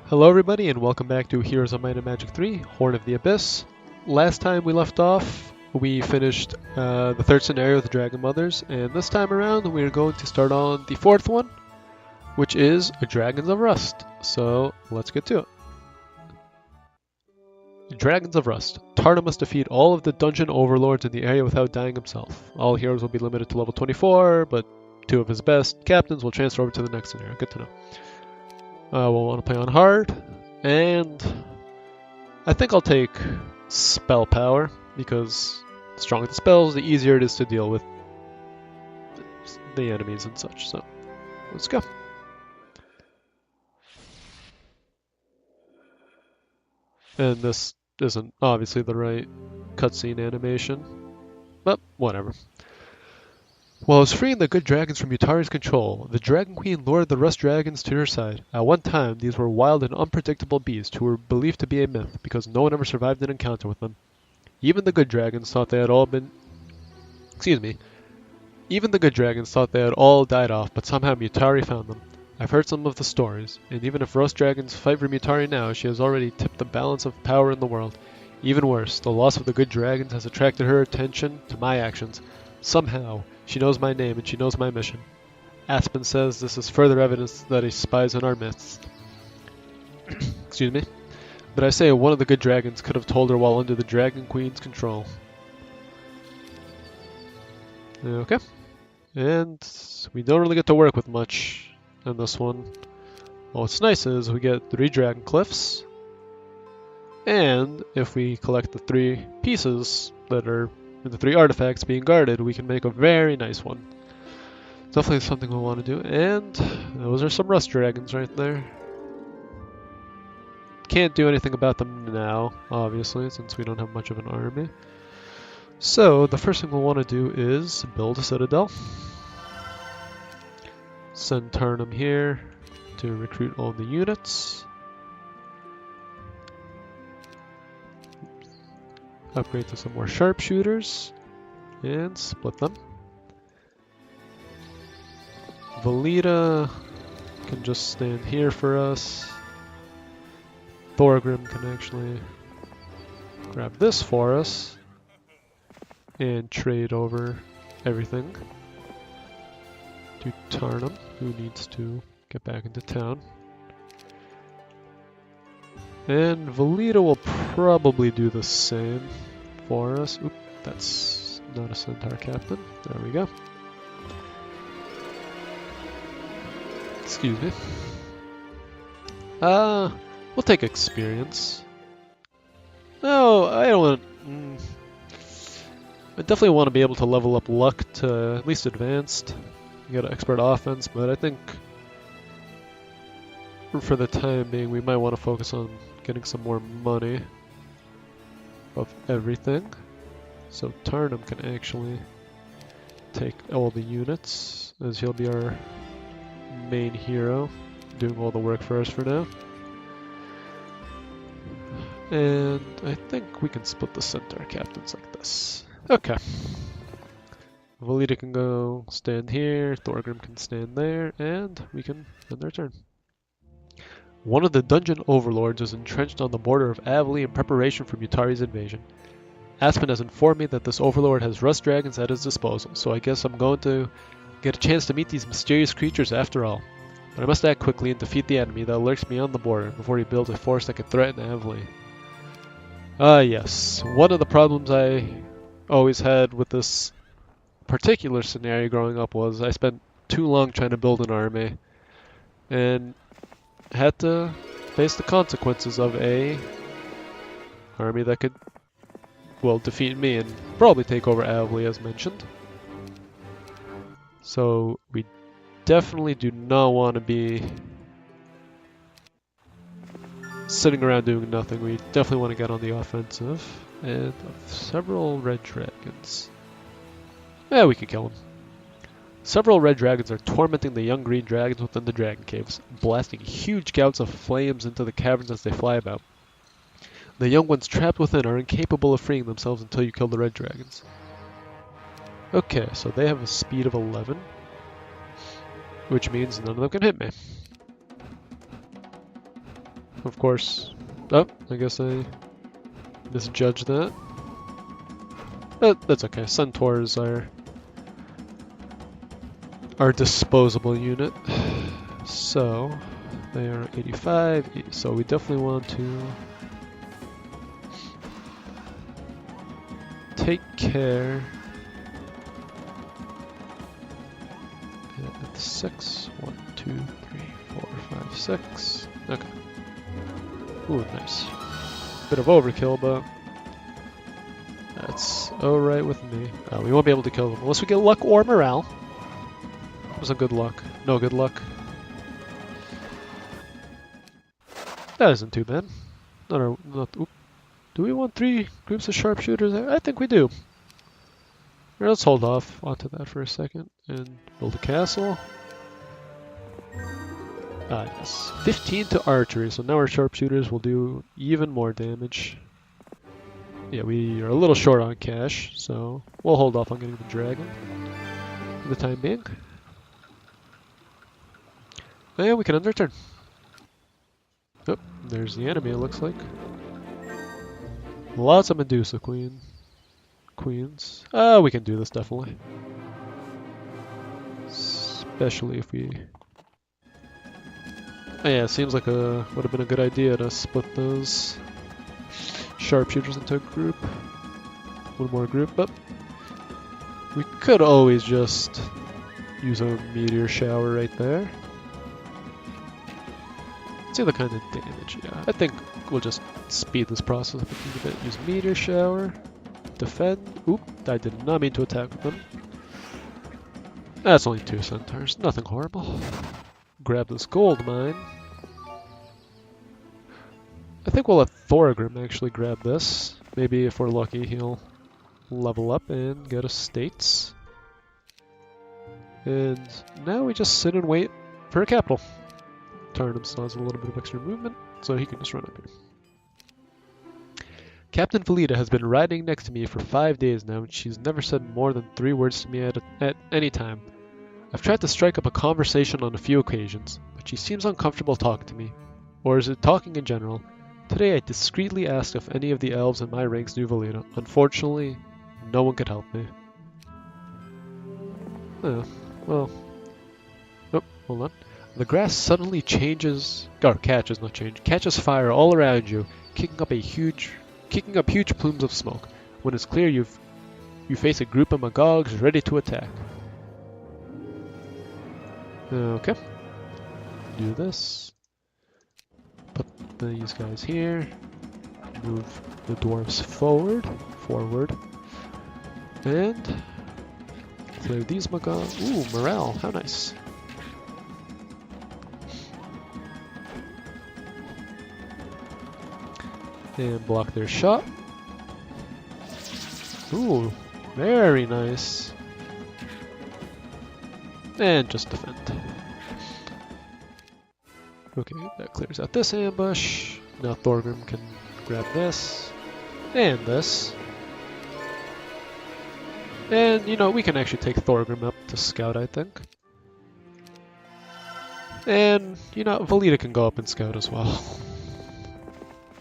Hello everybody and welcome back to Heroes of Might and Magic 3, Horn of the Abyss. Last time we left off, we finished the third scenario with the Dragon Mothers, and this time around we're going to start on the fourth one, which is Dragons of Rust. So let's get to it. Dragons of Rust. Tarna must defeat all of the dungeon overlords in the area without dying himself. All heroes will be limited to level 24, but 2 of his best captains will transfer over to the next scenario. Good to know. We'll want to play on hard, and I think I'll take spell power, because the stronger the spells, the easier it is to deal with the enemies and such. So let's go. And this isn't obviously the right cutscene animation, but whatever. While I was freeing the good dragons from Yutari's control, the Dragon Queen lured the Rust dragons to her side. At one time, these were wild and unpredictable beasts who were believed to be a myth because no one ever survived an encounter with them. Even the good dragons thought they had all been... Even the good dragons thought they had all died off, but somehow Mutari found them. I've heard some of the stories, and even if Rust dragons fight for Mutari now, she has already tipped the balance of power in the world. Even worse, the loss of the good dragons has attracted her attention to my actions. Somehow, she knows my name and she knows my mission. Aspen says this is further evidence that he spies in our midst. Excuse me. But I say one of the good dragons could have told her while under the Dragon Queen's control. Okay. And we don't really get to work with much in this one. Well, what's nice is we get 3 Dragon Cliffs. And if we collect the 3 pieces that are the 3 artifacts being guarded, we can make a very nice one. Definitely something we'll want to do. And those are some Rust dragons right there. Can't do anything about them now, obviously, since we don't have much of an army. So the first thing we'll want to do is build a citadel. Send Tarnum here to recruit all the units. Upgrade to some more sharpshooters and split them. Valita can just stand here for us. Thorgrim can actually grab this for us and trade over everything to Tarnum, who needs to get back into town. And Valita will probably do the same for us. Oop, that's not a Centaur captain. There we go. Excuse me. We'll take experience. No, I don't want... I definitely want to be able to level up luck to at least advanced. You got an expert offense, but I think for the time being we might want to focus on getting some more money of everything. So Tarnum can actually take all the units, as he'll be our main hero, doing all the work for us for now. And I think we can split the Centaur captains like this. Okay. Valita can go stand here, Thorgrim can stand there, and we can end our turn. One of the dungeon overlords is entrenched on the border of Avali in preparation for Mutari's invasion. Aspen has informed me that this overlord has Rust dragons at his disposal, so I guess I'm going to get a chance to meet these mysterious creatures after all. But I must act quickly and defeat the enemy that lurks beyond the border before he builds a force that could threaten Avali. Yes. One of the problems I always had with this particular scenario growing up was I spent too long trying to build an army and had to face the consequences of a army that could, well, defeat me and probably take over Avali as mentioned. So we definitely do not want to be sitting around doing nothing. We definitely want to get on the offensive. And several red dragons. Yeah, we could kill them. Several red dragons are tormenting the young green dragons within the dragon caves, blasting huge gouts of flames into the caverns as they fly about. The young ones trapped within are incapable of freeing themselves until you kill the red dragons. Okay, so they have a speed of 11, which means none of them can hit me. of course. Oh, I guess I misjudged that. But that's okay. Centaurs are our disposable unit. So they are 85. So we definitely want to take care. At 6. 1, 2, 3, 4, 5, 6. Okay. Ooh, nice. Bit of overkill, but that's alright with me. We won't be able to kill them unless we get luck or morale. That was a good luck. No good luck. That isn't too bad. Oop. Do we want 3 groups of sharpshooters there? I think we do. Here, let's hold off onto that for a second and build a castle. Ah, yes. 15 to archery, so now our sharpshooters will do even more damage. Yeah, we are a little short on cash, so we'll hold off on getting the dragon for the time being. And we can end our turn. Oh, there's the enemy, it looks like. Lots of Medusa queens. We can do this, definitely. Especially if we... Oh yeah, it seems like would have been a good idea to split those sharpshooters into a group. One more group, but we could always just use a meteor shower right there. See the kind of damage, yeah. I think we'll just speed this process up a bit. Use meteor shower, defend. Oop, I did not mean to attack with them. That's only 2 centaurs, nothing horrible. Grab this gold mine. I think we'll let Thorgrim actually grab this. Maybe if we're lucky he'll level up and get us states. And now we just sit and wait for a capital. Tarnum still has a little bit of extra movement, so he can just run up here. Captain Valida has been riding next to me for 5 days now, and she's never said more than 3 words to me at any time. I've tried to strike up a conversation on a few occasions, but she seems uncomfortable talking to me. Or is it talking in general? Today I discreetly asked if any of the elves in my ranks knew Valida. Unfortunately, no one could help me. Oh, well. Oh, hold on. The grass suddenly changes, or catches fire all around you, kicking up huge plumes of smoke. When it's clear you face a group of Magogs ready to attack. Okay. Do this. Put these guys here. Move the dwarves forward. And clear these Magogs. Ooh, morale. How nice. And block their shot. Ooh, very nice. And just defend. Okay, that clears out this ambush. Now Thorgrim can grab this. And this. And, you know, we can actually take Thorgrim up to scout, I think. And, you know, Valida can go up and scout as well.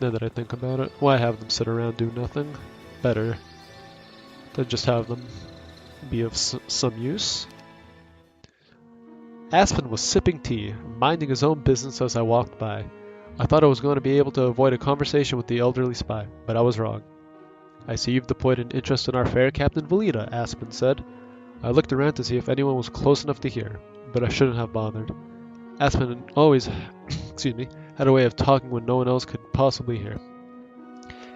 Now that I think about it. Why have them sit around do nothing? Better to just have them be of some use. Aspen was sipping tea, minding his own business as I walked by. I thought I was going to be able to avoid a conversation with the elderly spy, but I was wrong. I see you've deployed an interest in our fair Captain Valida, Aspen said. I looked around to see if anyone was close enough to hear, but I shouldn't have bothered. Aspen always had a way of talking when no one else could possibly hear.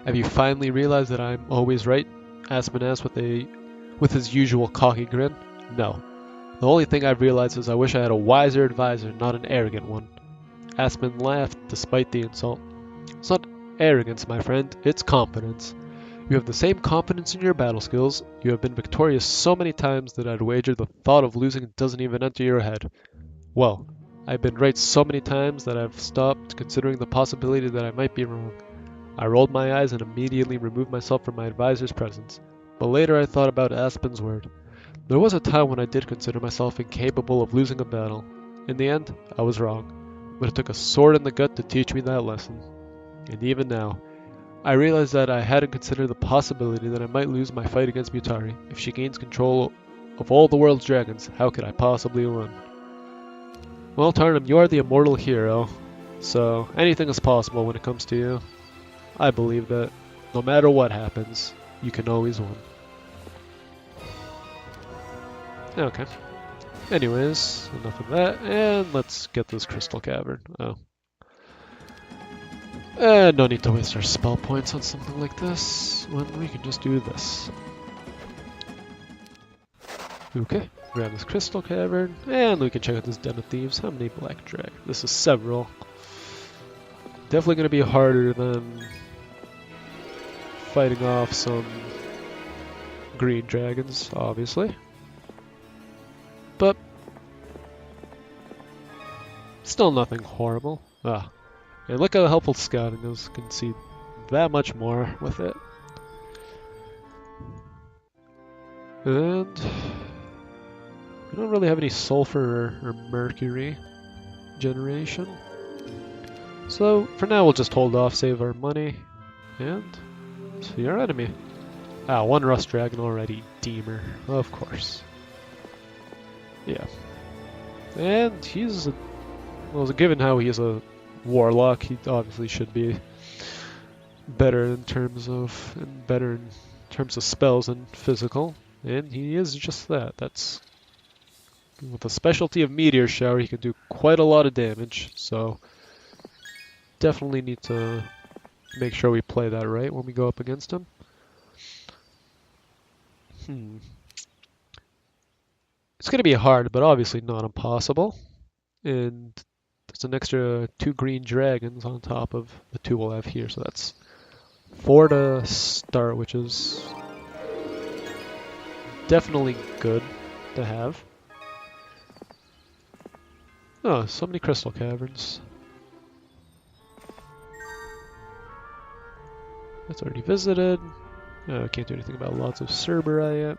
Have you finally realized that I'm always right? Aspen asked with his usual cocky grin. No. The only thing I've realized is I wish I had a wiser advisor, not an arrogant one. Aspen laughed despite the insult. It's not arrogance, my friend, it's competence. You have the same confidence in your battle skills. You have been victorious so many times that I'd wager the thought of losing doesn't even enter your head. Well, I've been right so many times that I've stopped considering the possibility that I might be wrong. I rolled my eyes and immediately removed myself from my advisor's presence. But later I thought about Aspen's word. There was a time when I did consider myself incapable of losing a battle. In the end, I was wrong. but it took a sword in the gut to teach me that lesson. And even now, I realize that I hadn't considered the possibility that I might lose my fight against Mutari. If she gains control of all the world's dragons, how could I possibly win? Well, Tarnum, you are the immortal hero, so anything is possible when it comes to you. I believe that no matter what happens, you can always win. Okay. Anyways, enough of that, and let's get this crystal cavern. Oh. No need to waste our spell points on something like this, when we can just do this. Okay, grab this crystal cavern, and we can check out this den of thieves. How many black dragons? This is several. Definitely going to be harder than fighting off some green dragons, obviously. But still nothing horrible. And look how helpful scouting is. You can see that much more with it. And we don't really have any sulfur or mercury generation. So for now we'll just hold off, save our money, and see our enemy. One rust dragon already. Deemer, of course. Yeah. And given how he is a warlock, he obviously should be better in terms of spells and physical, and he is just that. That's with a specialty of meteor shower, he can do quite a lot of damage. So definitely need to make sure we play that right when we go up against him. It's gonna be hard, but obviously not impossible. And there's an extra 2 green dragons on top of the 2 we'll have here, so that's 4 to start, which is definitely good to have. Oh, so many crystal caverns. That's already visited. Can't do anything about lots of Cerberi yet.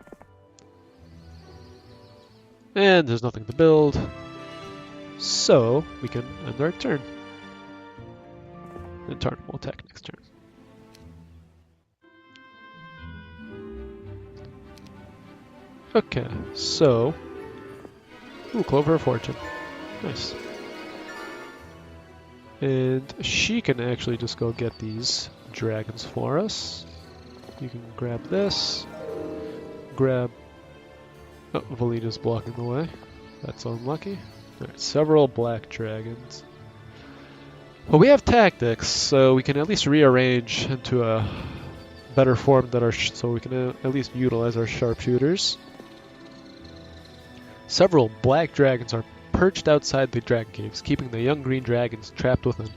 And there's nothing to build. So we can end our turn. And Tarn will attack next turn. Okay, so... Ooh, Clover of Fortune. Nice. And she can actually just go get these dragons for us. You can grab this. Grab... Oh, Valita's blocking the way. That's unlucky. Alright, several black dragons. Well, we have tactics, so we can at least rearrange into a better form that so we can at least utilize our sharpshooters. Several black dragons are perched outside the dragon caves, keeping the young green dragons trapped within.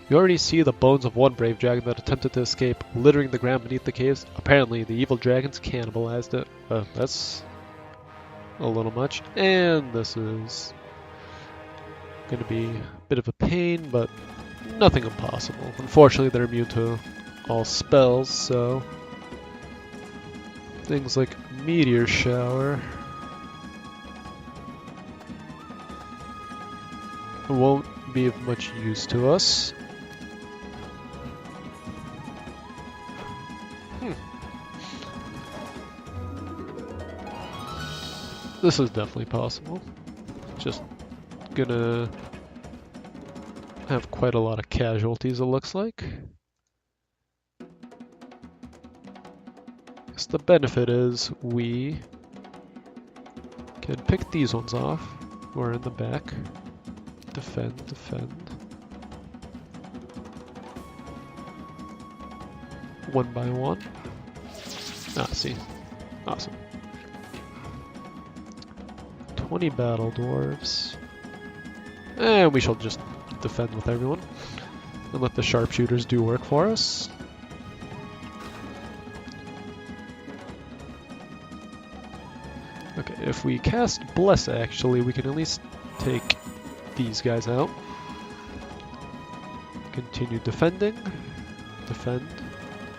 You already see the bones of one brave dragon that attempted to escape, littering the ground beneath the caves. Apparently, the evil dragons cannibalized it. That's a little much. And this is going to be a bit of a pain, but nothing impossible. Unfortunately, they're immune to all spells, so things like Meteor Shower won't be of much use to us. This is definitely possible. Just gonna have quite a lot of casualties, it looks like. Guess the benefit is we can pick these ones off. We're in the back. Defend, defend. One by one. See. Awesome. 20 battle dwarves. And we shall just defend with everyone. And let the sharpshooters do work for us. Okay, if we cast Bless, actually, we can at least take these guys out. Continue defending. Defend.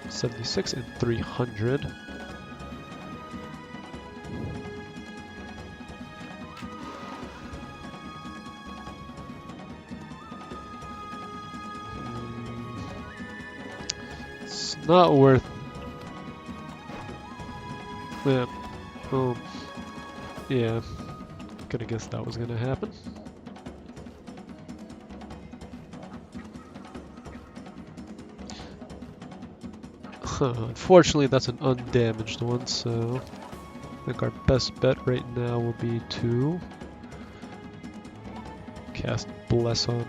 76 and 300. Not worth... Yeah. Oh. Yeah. Could have guessed that was gonna happen. Unfortunately, that's an undamaged one, so I think our best bet right now will be to cast Bless on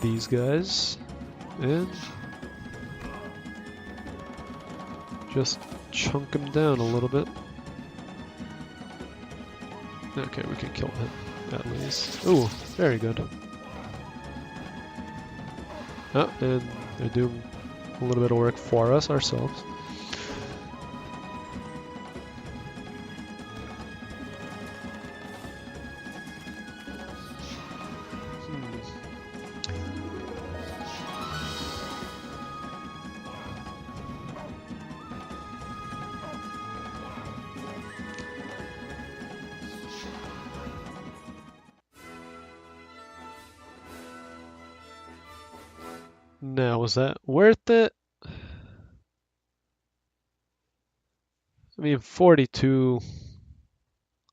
these guys and just chunk him down a little bit. Okay, we can kill him at least. Ooh, very good. Oh, and they're doing a little bit of work for us ourselves. Now, was that worth it? I mean, 42.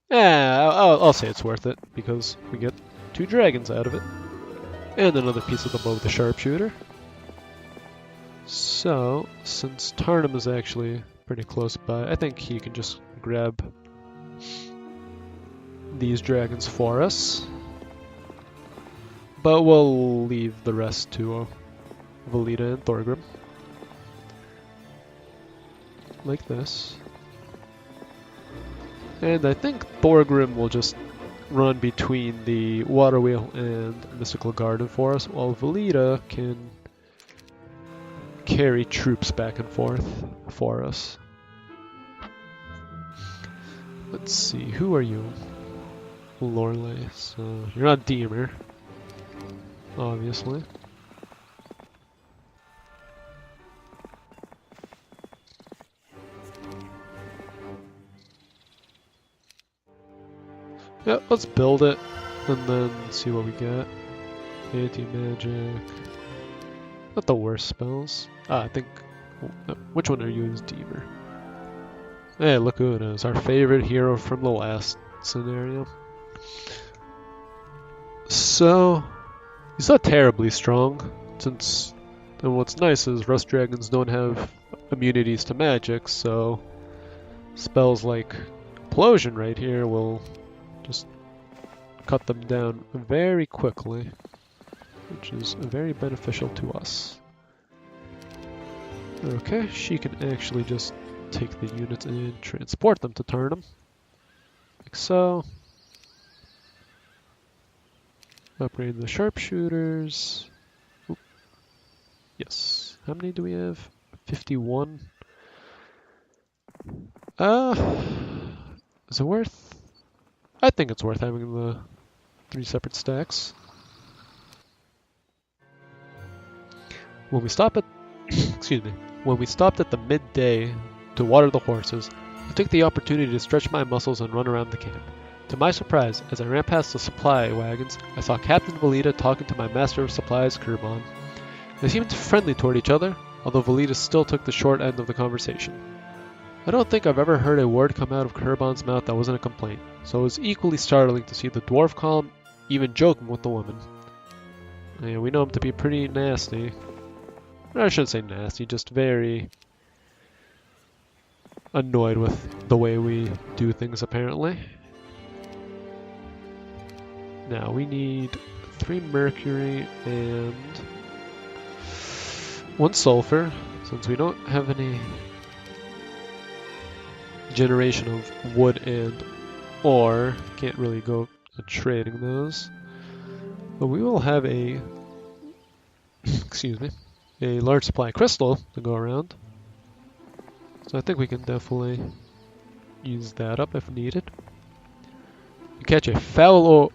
Yeah, I'll say it's worth it because we get 2 dragons out of it. And another piece of the bow with the sharpshooter. So, since Tarnum is actually pretty close by, I think he can just grab these dragons for us. But we'll leave the rest to Velita and Thorgrim. Like this. And I think Thorgrim will just run between the Water Wheel and Mystical Garden for us, while Velita can carry troops back and forth for us. Let's see, who are you? Lorelei, so you're not Deemer, obviously. Yeah, let's build it and then see what we get. Anti-magic. Not the worst spells. I think... Which one are you as Deemer? Hey, look who it is. Our favorite hero from the last scenario. So, he's not terribly strong, since... And what's nice is Rust Dragons don't have immunities to magic, so... Spells like Implosion right here will just cut them down very quickly, which is very beneficial to us. Okay, she can actually just take the units and transport them to Tarnum, like so. Upgrade the sharpshooters. Oop. Yes. How many do we have? 51. Is it worth? I think it's worth having the 3 separate stacks. When we stop at, excuse me, when we stopped at the midday to water the horses, I took the opportunity to stretch my muscles and run around the camp. To my surprise, as I ran past the supply wagons, I saw Captain Velita talking to my master of supplies, Kurban. They seemed friendly toward each other, although Velita still took the short end of the conversation. I don't think I've ever heard a word come out of Kurban's mouth that wasn't a complaint, so it was equally startling to see the dwarf calm, even joking with the woman. Yeah, we know him to be pretty nasty. Or I shouldn't say nasty, just very annoyed with the way we do things, apparently. Now, we need 3 mercury and 1 sulfur, since we don't have any generation of wood and ore. Can't really go trading those. But we will have a, excuse me, a large supply of crystal to go around. So I think we can definitely use that up if needed. You catch a foul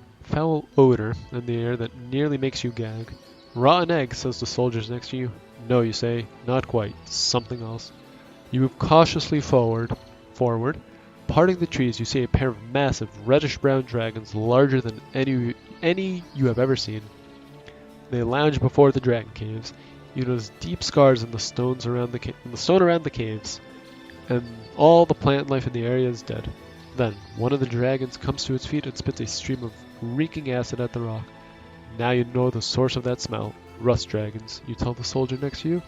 odor in the air that nearly makes you gag. Rotten egg, says the soldiers next to you. No, you say, not quite, something else. You move cautiously forward. Parting the trees, you see a pair of massive reddish-brown dragons larger than any you have ever seen. They lounge before the dragon caves, You notice deep scars in the stones around the stone around the caves, and all the plant life in the area is dead. Then, one of the dragons comes to its feet and spits a stream of reeking acid at the rock. Now you know the source of that smell. Rust dragons, you tell the soldier next to you.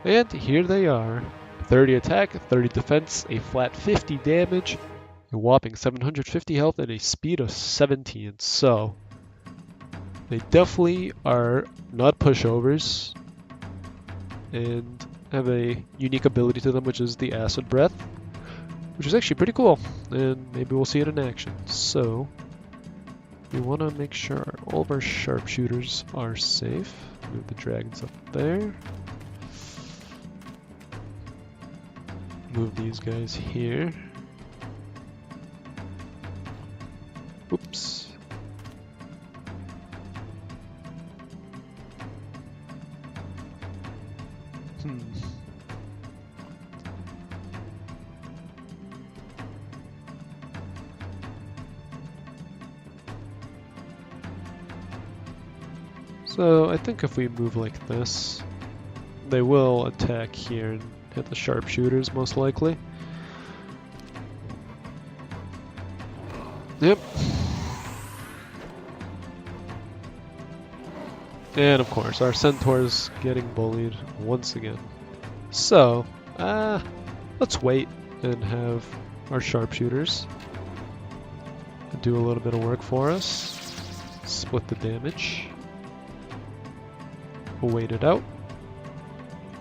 And here they are. 30 attack, 30 defense, a flat 50 damage, a whopping 750 health, and a speed of 17. So, they definitely are not pushovers, and have a unique ability to them, which is the acid breath, which is actually pretty cool, and maybe we'll see it in action. So, we want to make sure all of our sharpshooters are safe. Move the dragons up there. Move these guys here. Oops. So I think if we move like this, they will attack here and hit the sharpshooters most likely. Yep. And of course, our centaur's getting bullied once again. So, let's wait and have our sharpshooters do a little bit of work for us. Split the damage. We'll wait it out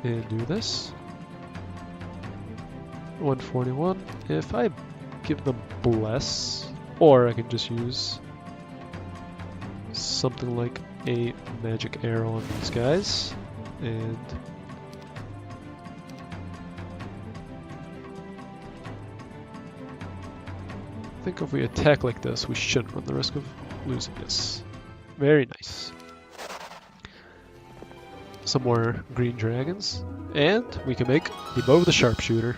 and do this. 141. If I give them bless, or I can just use something like a magic arrow on these guys, and I think if we attack like this, we shouldn't run the risk of losing this. Very nice. Some more green dragons, and we can make the bow of the sharpshooter.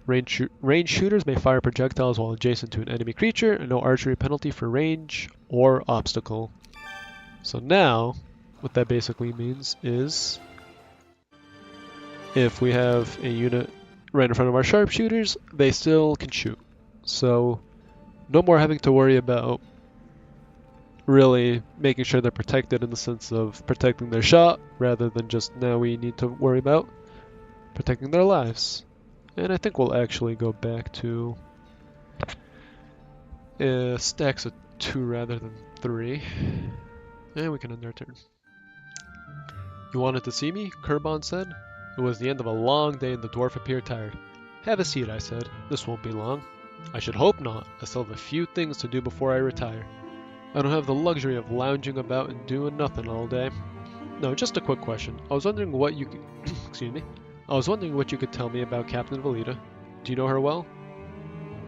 Range shooters may fire projectiles while adjacent to an enemy creature, and no archery penalty for range or obstacle. So now, what that basically means is, if we have a unit right in front of our sharpshooters, they still can shoot. So, no more having to worry about really making sure they're protected in the sense of protecting their shot, rather than just now we need to worry about protecting their lives. And I think we'll actually go back to stacks of 2 rather than 3. And we can end our turn. You wanted to see me? Kurbon said. It was the end of a long day and the dwarf appeared tired. Have a seat, I said. This won't be long. I should hope not. I still have a few things to do before I retire. I don't have the luxury of lounging about and doing nothing all day. No, just a quick question. I was wondering what you could... excuse me. I was wondering what you could tell me about Captain Valita. Do you know her well?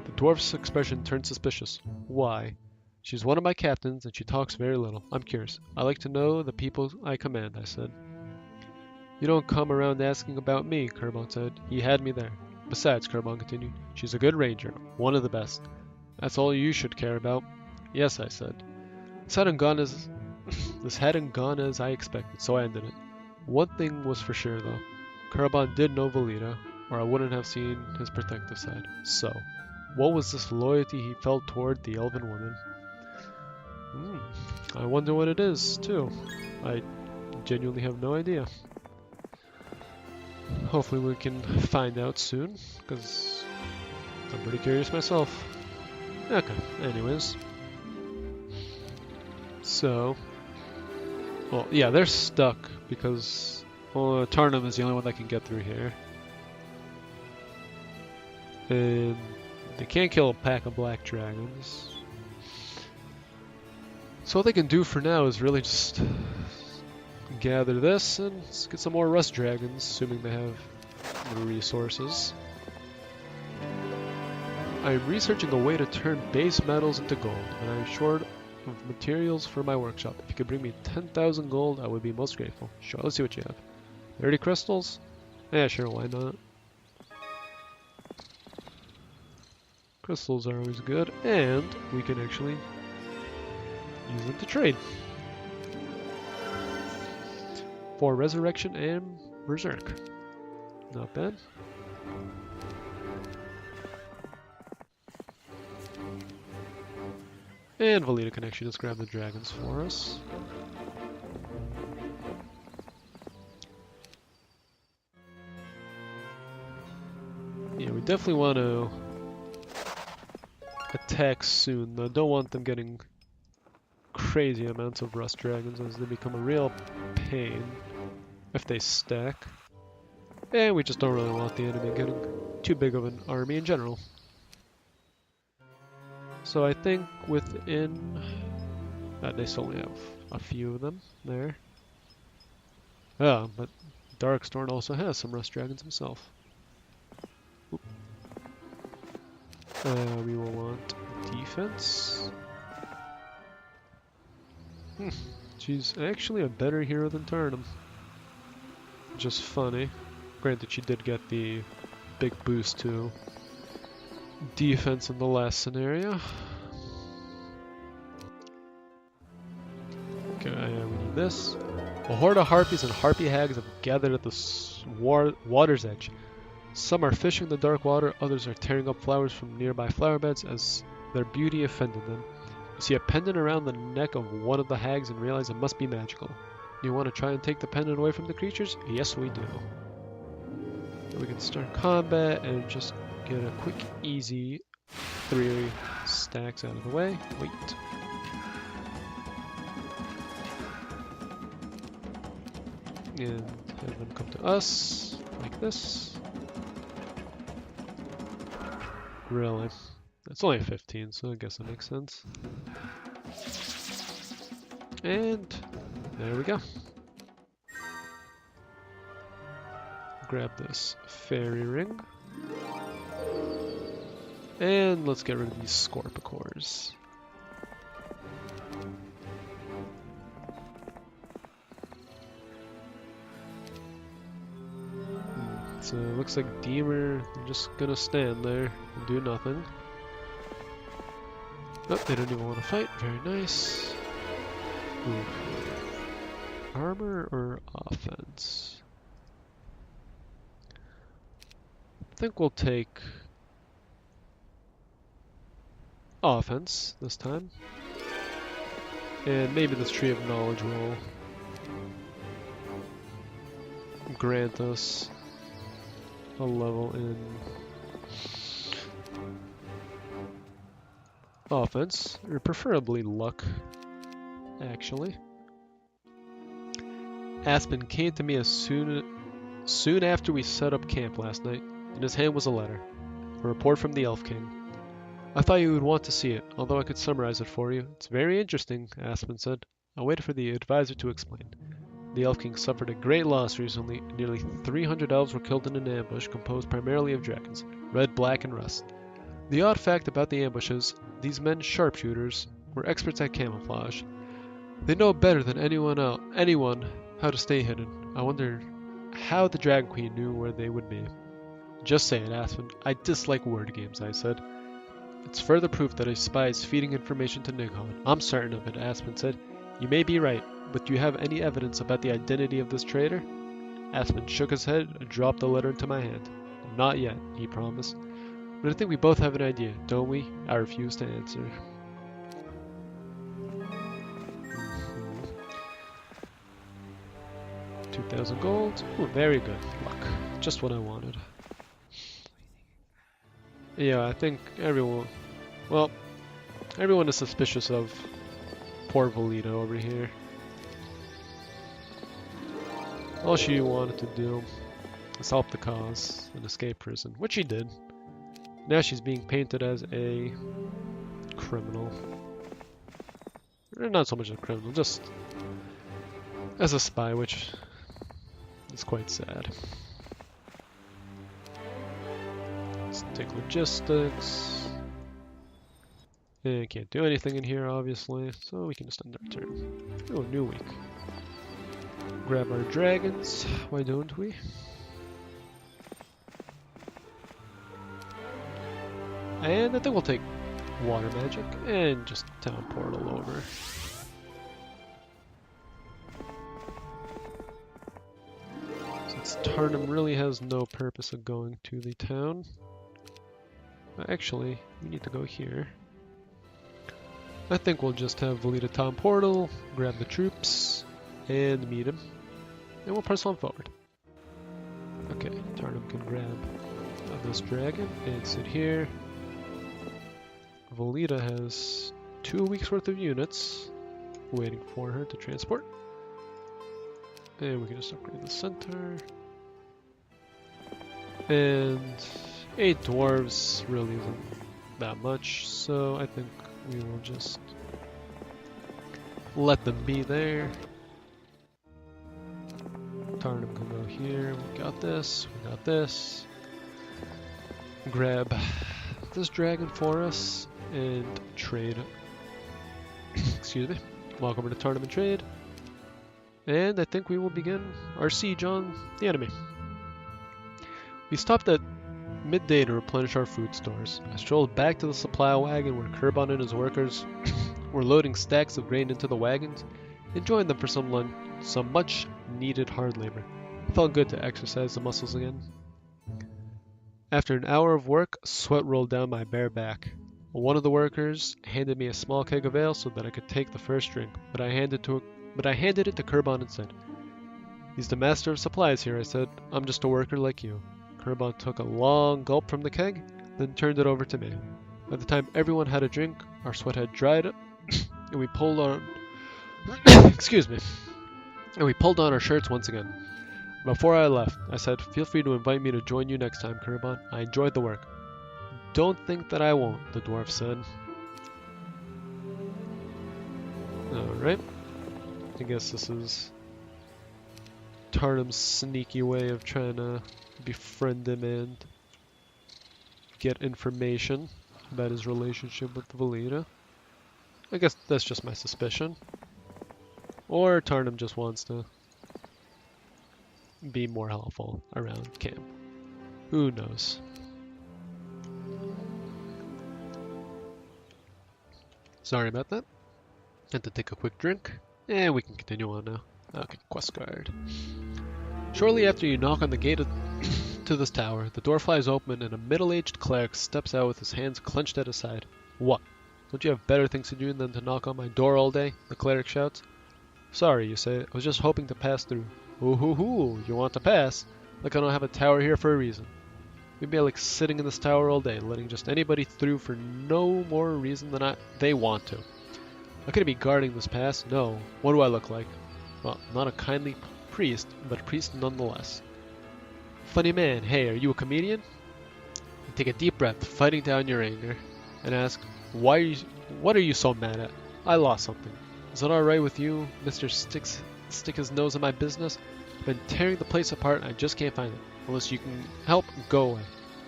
The dwarf's expression turned suspicious. Why? She's one of my captains, and she talks very little. I'm curious. I like to know the people I command, I said. You don't come around asking about me, Kurbon said. He had me there. Besides, Kurbon continued, she's a good ranger, one of the best. That's all you should care about. Yes, I said. This hadn't gone as I expected, so I ended it. One thing was for sure, though. Kurbon did know Valita, or I wouldn't have seen his protective side. So, what was this loyalty he felt toward the elven woman? I wonder what it is, too. I genuinely have no idea. Hopefully we can find out soon, because I'm pretty curious myself. Okay, anyways. So, well, yeah, they're stuck because Tarnum is the only one that can get through here. And they can't kill a pack of black dragons. So what they can do for now is really just gather this and get some more rust dragons, assuming they have the resources. I'm researching a way to turn base metals into gold, and I'm short of materials for my workshop. If you could bring me 10,000 gold, I would be most grateful. Sure, let's see what you have. 30 crystals? Yeah, sure, why not? Crystals are always good, and we can actually use them to trade. for Resurrection and Berserk. Not bad. And Valita can actually just grab the dragons for us. Yeah, we definitely want to attack soon, though. Don't want them getting crazy amounts of rust dragons as they become a real pain if they stack. And we just don't really want the enemy getting too big of an army in general. So I think within... they still only have a few of them there. Ah, but Darkstorm also has some rust dragons himself. Oop. We will want defense. She's actually a better hero than Tarnum. Just funny. Granted, she did get the big boost to defense in the last scenario. Okay, we need this. A horde of harpies and harpy hags have gathered at the water's edge. Some are fishing in the dark water, others are tearing up flowers from nearby flower beds as their beauty offended them. You see a pendant around the neck of one of the hags and realize it must be magical. Do you want to try and take the pendant away from the creatures? Yes, we do. We can start combat and just get a quick, easy 3 stacks out of the way. Wait. And have them come to us, like this. Really? It's only a 15, so I guess that makes sense. And there we go. Grab this fairy ring. And let's get rid of these Scorpicores. So it looks like Deemer, they're just gonna stand there and do nothing. Oh, they don't even want to fight. Very nice. Ooh. Armor or offense? I think we'll take offense this time. And maybe this Tree of Knowledge will grant us a level in offense, or preferably luck, actually. Aspen came to me as soon after we set up camp last night. In his hand was a letter, a report from the Elf King. I thought you would want to see it, although I could summarize it for you. It's very interesting, Aspen said. I waited for the advisor to explain. The Elf King suffered a great loss recently. Nearly 300 elves were killed in an ambush composed primarily of dragons, red, black, and rust. The odd fact about the ambushes, these men sharpshooters were experts at camouflage. They know better than anyone how to stay hidden. I wonder how the Dragon Queen knew where they would be. Just say it, Aspen. I dislike word games, I said. It's further proof that a spy is feeding information to Nighthawk. I'm certain of it, Aspen said. You may be right, but do you have any evidence about the identity of this traitor? Aspen shook his head and dropped the letter into my hand. Not yet, he promised. But I think we both have an idea, don't we? I refused to answer. 2,000 gold. Ooh, very good. Luck. Just what I wanted. Yeah, I think everyone is suspicious of poor Valita over here. All she wanted to do is help the cause and escape prison, which she did. Now she's being painted as a criminal. Or not so much a criminal, just as a spy, which is quite sad. Let's take logistics. And can't do anything in here, obviously, so we can just end our turn. Oh, new week. Grab our dragons, why don't we? And I think we'll take water magic and just town portal over. Since Tarnum really has no purpose of going to the town. Actually, we need to go here. I think we'll just have Valita Tom Portal, grab the troops, and meet him. And we'll press on forward. Okay, Tarnum can grab this dragon and sit here. Valita has 2 weeks worth of units waiting for her to transport. And we can just upgrade the center. And 8 dwarves really isn't that much, so I think we will just let them be there. Tarnum can go here. We got this. We got this. Grab this dragon for us and trade. Excuse me. Walk over to Tarnum and trade. And I think we will begin our siege on the enemy. We stopped at midday to replenish our food stores. I strolled back to the supply wagon where Kerbon and his workers were loading stacks of grain into the wagons and joined them for some much needed hard labor. It felt good to exercise the muscles again. After an hour of work, sweat rolled down my bare back. One of the workers handed me a small keg of ale so that I could take the first drink, but I handed it to Kerbon and said, "He's the master of supplies here," I said. "I'm just a worker like you." Kerbon took a long gulp from the keg, then turned it over to me. By the time everyone had a drink, our sweat had dried up, and we pulled on excuse me. And we pulled on our shirts once again. Before I left, I said, "Feel free to invite me to join you next time, Kerbon. I enjoyed the work." "Don't think that I won't," the dwarf said. Alright. I guess this is Tarnum's sneaky way of trying to befriend him and get information about his relationship with Valita. I guess that's just my suspicion. Or Tarnum just wants to be more helpful around camp. Who knows? Sorry about that. Had to take a quick drink. And we can continue on now. Okay, quest card. Shortly after you knock on the gate to this tower, the door flies open and a middle-aged cleric steps out with his hands clenched at his side. "What? Don't you have better things to do than to knock on my door all day?" the cleric shouts. "Sorry," you say. "I was just hoping to pass through." "Ooh hoo hoo, you want to pass? Like I don't have a tower here for a reason. Maybe I like sitting in this tower all day, letting just anybody through for no more reason than they want to. How could I be guarding this pass? No. What do I look like? Well, not a kindly priest, but a priest nonetheless." "Funny man, hey, are you a comedian?" You take a deep breath, fighting down your anger, and ask, what are you so mad at? "I lost something." "Is it alright with you, Mr. Stick his nose in my business? I've been tearing the place apart and I just can't find it. Unless you can help, go away."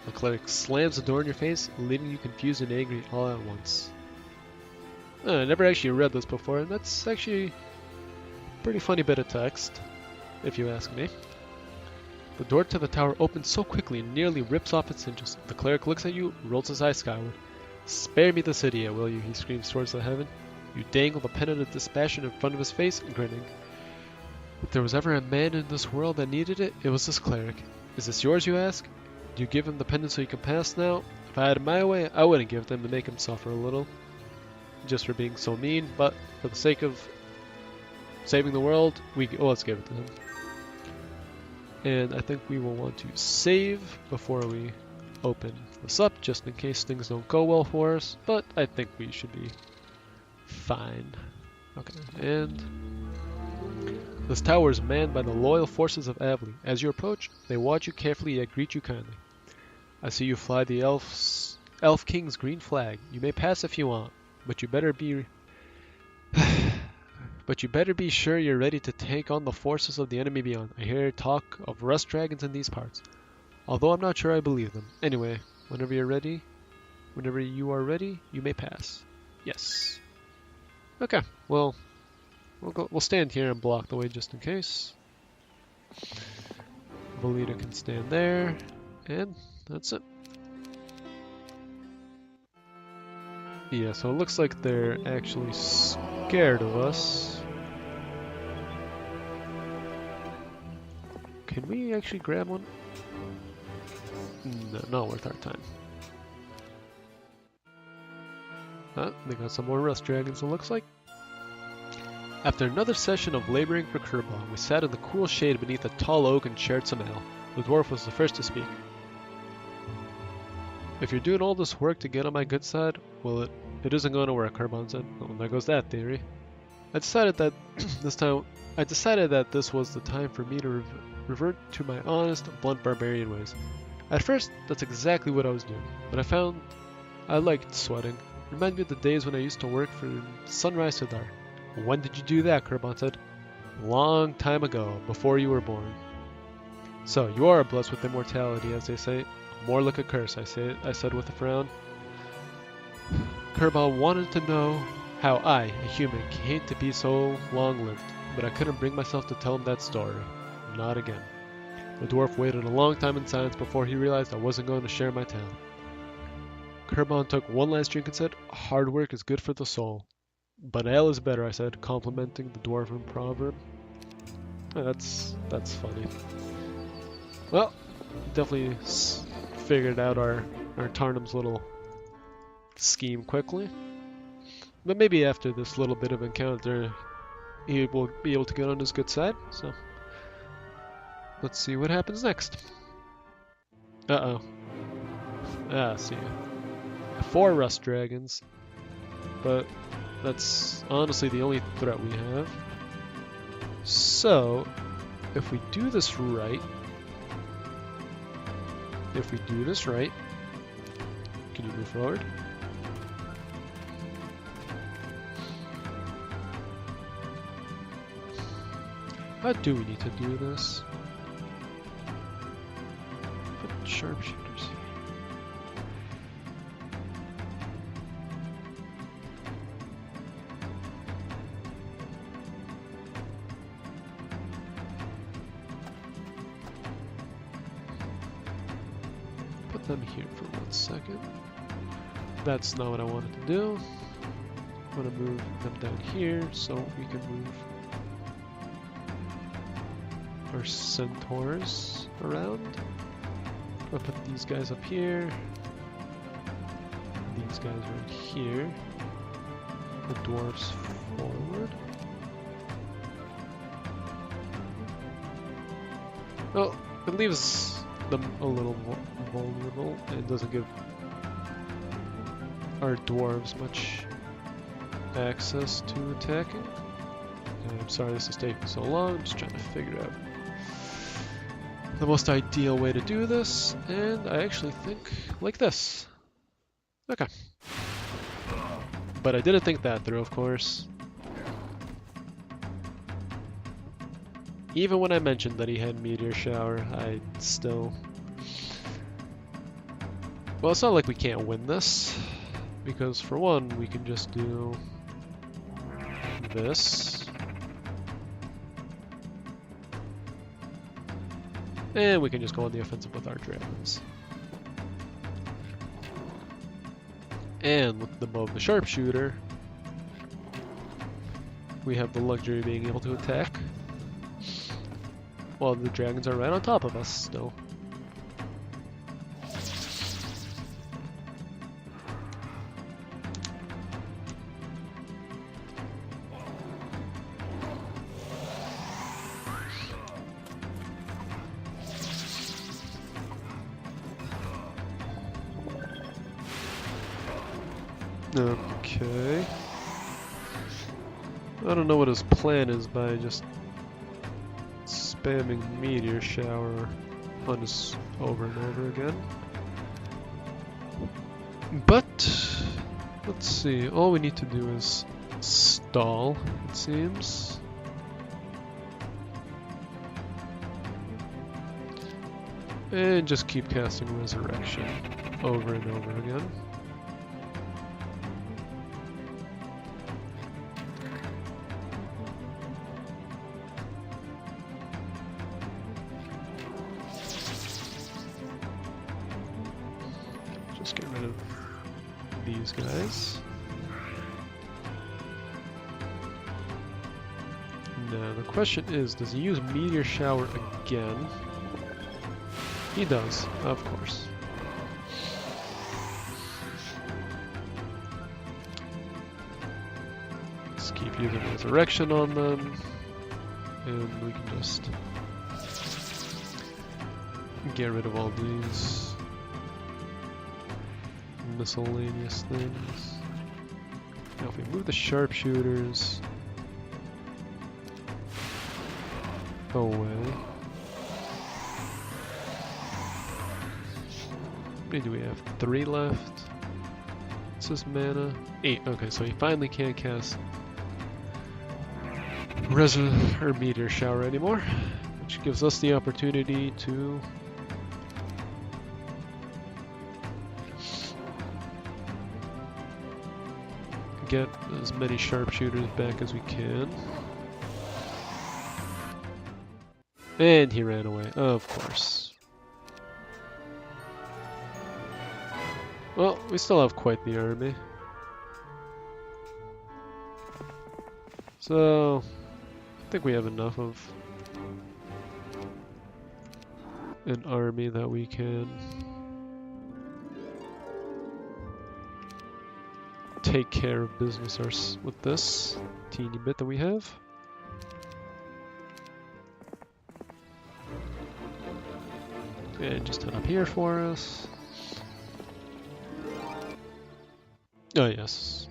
The cleric slams the door in your face, leaving you confused and angry all at once. I never actually read this before, and that's actually a pretty funny bit of text, if you ask me. The door to the tower opens so quickly and nearly rips off its hinges. The cleric looks at you, rolls his eyes skyward. "Spare me this idiot, will you?" he screams towards the heaven. You dangle the pennant of dispassion in front of his face, grinning. If there was ever a man in this world that needed it, it was this cleric. "Is this yours?" you ask. "Do you give him the pendant so you can pass now?" If I had it my way, I wouldn't give them to make him suffer a little. Just for being so mean, but for the sake of saving the world, let's give it to him. And I think we will want to save before we open this up, just in case things don't go well for us, but I think we should be fine. Okay, and this tower is manned by the loyal forces of Avli. As you approach, they watch you carefully yet greet you kindly. I see you fly the Elf King's green flag. You may pass if you want, but you better be sure you're ready to take on the forces of the enemy beyond. I hear talk of rust dragons in these parts, although I'm not sure I believe them. Anyway, whenever you are ready, you may pass." Yes. Okay, well, we'll stand here and block the way just in case. Valita can stand there, and that's it. Yeah, so it looks like they're actually scared of us. can we actually grab one? No, not worth our time. They got some more rust dragons, it looks like. After another session of laboring for Kerbal, we sat in the cool shade beneath a tall oak and shared some ale. The dwarf was the first to speak. If you're doing all this work to get on my good side, well, it isn't going to work, Kerbal said. Well, there goes that theory. I decided that this was the time for me to revert to my honest, blunt barbarian ways. At first, that's exactly what I was doing, but I found I liked sweating. It reminded me of the days when I used to work from sunrise to dark. When did you do that? Kerbal said. Long time ago, before you were born. So, you are blessed with immortality, as they say. More like a curse, I said with a frown. Kerbal wanted to know how I, a human, came to be so long-lived, but I couldn't bring myself to tell him that story. Not again. The dwarf waited a long time in silence before he realized I wasn't going to share my tale. Kerbal took one last drink and said, hard work is good for the soul. But ale is better, I said, complimenting the dwarven proverb. Oh, that's funny. Well, definitely figured out our Tarnum's little scheme quickly. But maybe after this little bit of encounter, he will be able to get on his good side. So, let's see what happens next. Uh-oh. See. 4 rust dragons. But that's honestly the only threat we have. So, if we do this right, can you move forward? How do we need to do this? Put sharpshooters. Put them here for 1 second. That's not what I wanted to do. I want to move them down here so we can move our centaurs around. I'll put these guys up here. These guys right here. The dwarves forward. Well, it leaves them a little vulnerable and doesn't give our dwarves much access to attacking. I'm sorry this is taking so long, I'm just trying to figure out the most ideal way to do this, and I actually think like this. Okay. But I didn't think that through, of course. Even when I mentioned that he had Meteor Shower, I still... Well, it's not like we can't win this, because for one, we can just do this. And we can just go on the offensive with our dragons. And with the bow of the sharpshooter, we have the luxury of being able to attack while the dragons are right on top of us still. Okay. I don't know what his plan is by just spamming Meteor Shower on us over and over again. But, let's see, all we need to do is stall, it seems. And just keep casting Resurrection over and over again. Just get rid of these guys. Now, the question is, does he use Meteor Shower again? He does, of course. Let's keep using Resurrection on them, and we can just get rid of all these miscellaneous things. Now if we move the sharpshooters away. How many do we have? 3 left. What's his mana? 8. Okay, so he finally can't cast or Meteor Shower anymore, which gives us the opportunity to get as many sharpshooters back as we can. And he ran away, of course. Well, we still have quite the army. So, I think we have enough of an army that we can take care of business with this teeny bit that we have. And just head up here for us. Oh yes,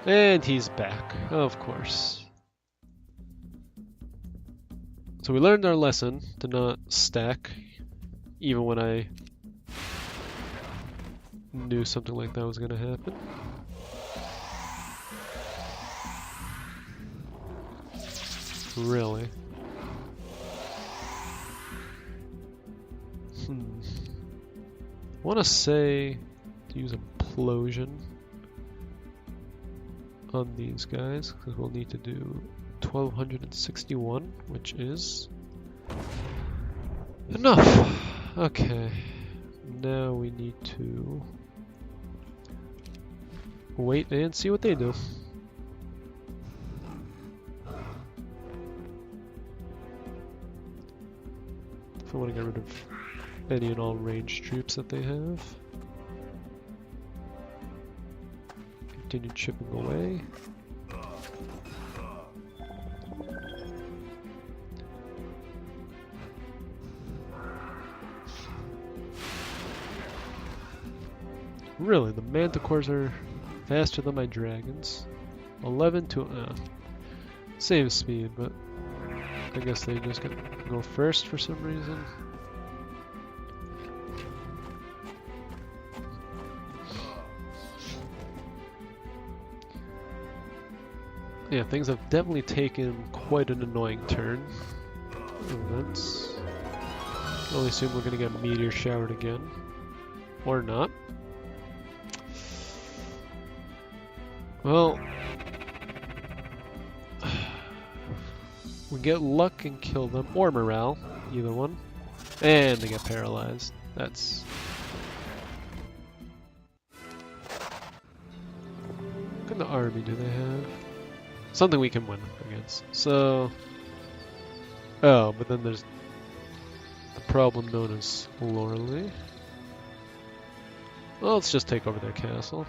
and he's back, of course. So we learned our lesson to not stack, even when I knew something like that was going to happen. Really? I want to say to use Implosion on these guys, because we'll need to do 1261, which is enough. Okay, now we need to wait and see what they do. If I want to get rid of any and all ranged troops that they have. Continue chipping away. Really, the manticores are faster than my dragons. 11 to same speed, but I guess they just go first for some reason. Yeah, things have definitely taken quite an annoying turn. Events. I only assume we're gonna get meteor showered again. Or not. Well, we get luck and kill them, or morale, either one. And they get paralyzed. That's... what kind of army do they have? Something we can win against. So... oh, but then there's the problem known as Loreley. Well, let's just take over their castle.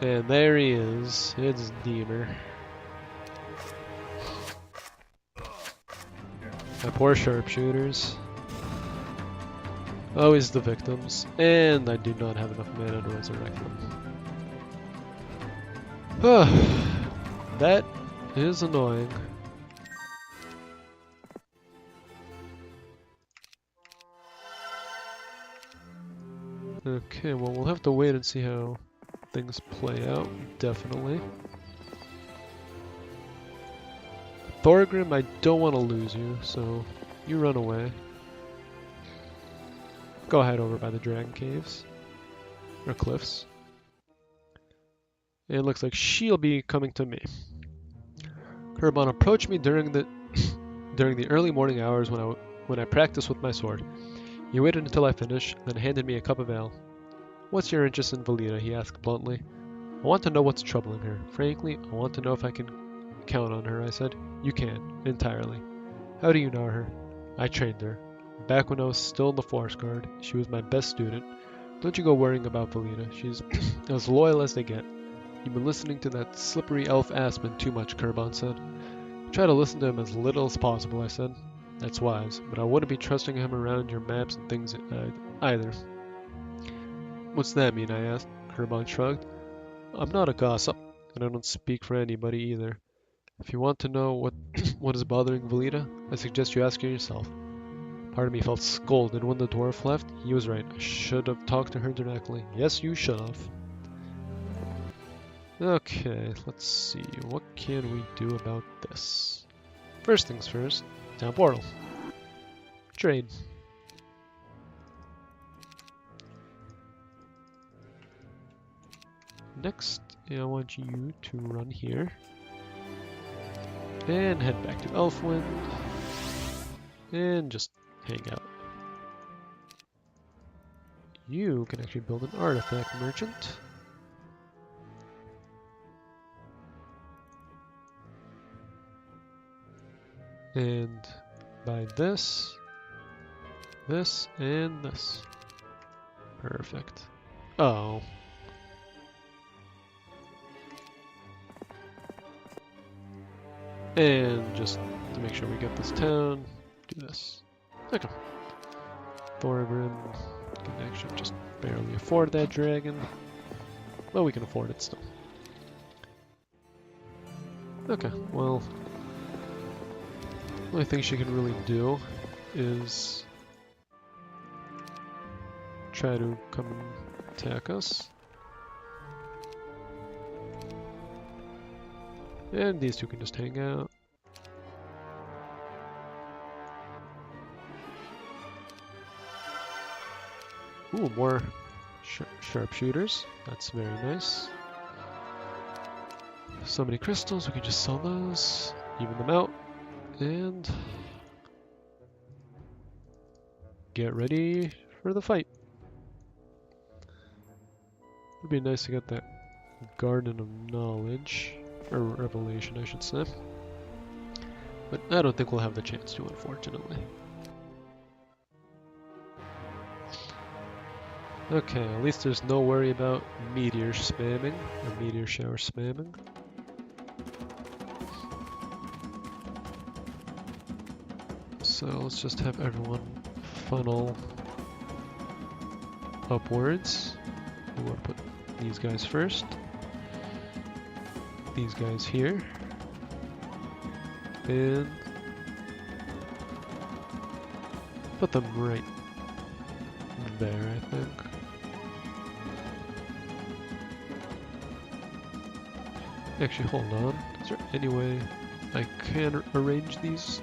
And there he is. It's Deemer. My poor sharpshooters. Always the victims. And I do not have enough mana to resurrect them. That is annoying. Okay, well we'll have to wait and see how things play out, definitely. Thorgrim, I don't want to lose you, so you run away. Go ahead over by the dragon caves. Or cliffs. And it looks like she'll be coming to me. Kerban approached me during the during the early morning hours when I practiced with my sword. He waited until I finished, then handed me a cup of ale. What's your interest in Valita? He asked bluntly. I want to know what's troubling her. Frankly, I want to know if I can count on her, I said. You can, entirely. How do you know her? I trained her. Back when I was still in the Forest Guard, she was my best student. Don't you go worrying about Valita. She's as loyal as they get. You've been listening to that slippery elf Aspen too much, Kerbon said. Try to listen to him as little as possible, I said. That's wise, but I wouldn't be trusting him around your maps and things either. What's that mean, I asked. Kerbon shrugged. I'm not a gossip, and I don't speak for anybody either. If you want to know what is bothering Valita, I suggest you ask her yourself. Part of me felt scolded when the dwarf left. He was right. I should have talked to her directly. Yes, you should have. Okay, let's see. What can we do about this? First things first, town portal. Trade. Next, I want you to run here. And head back to Elfwind. And just hang out. You can actually build an artifact merchant. And buy this, this, and this. Perfect. Oh. And just to make sure we get this town, do this. Okay. Thorgrim can actually just barely afford that dragon. Well, we can afford it still. Okay, well, the only thing she can really do is try to come and attack us. And these two can just hang out. Ooh, more sharpshooters. That's very nice. So many crystals, we can just sell those, even them out, and get ready for the fight. It'd be nice to get that Garden of Knowledge, or Revelation I should say. But I don't think we'll have the chance to, unfortunately. Okay, at least there's no worry about meteor spamming, or meteor shower spamming. So let's just have everyone funnel upwards. We want to put these guys first. These guys here. And put them right there, I think. Actually, hold on. Is there any way I can arrange these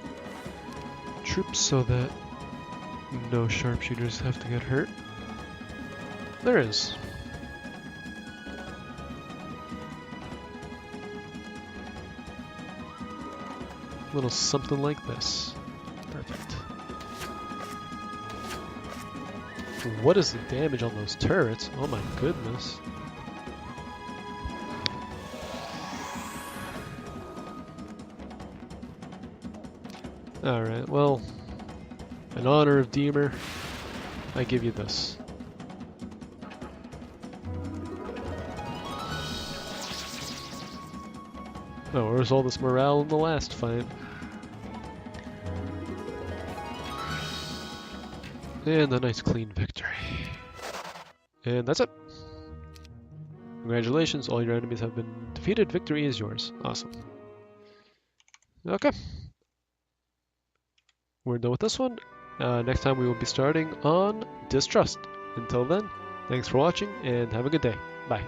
troops so that no sharpshooters have to get hurt? There is. A little something like this. Perfect. What is the damage on those turrets? Oh my goodness. Alright, well, in honor of Deemer, I give you this. Oh, where's all this morale in the last fight? And a nice clean victory. And that's it. Congratulations, all your enemies have been defeated. Victory is yours. Awesome. Okay. We're done with this one. Next time we will be starting on Distrust. Until then, thanks for watching and have a good day. Bye.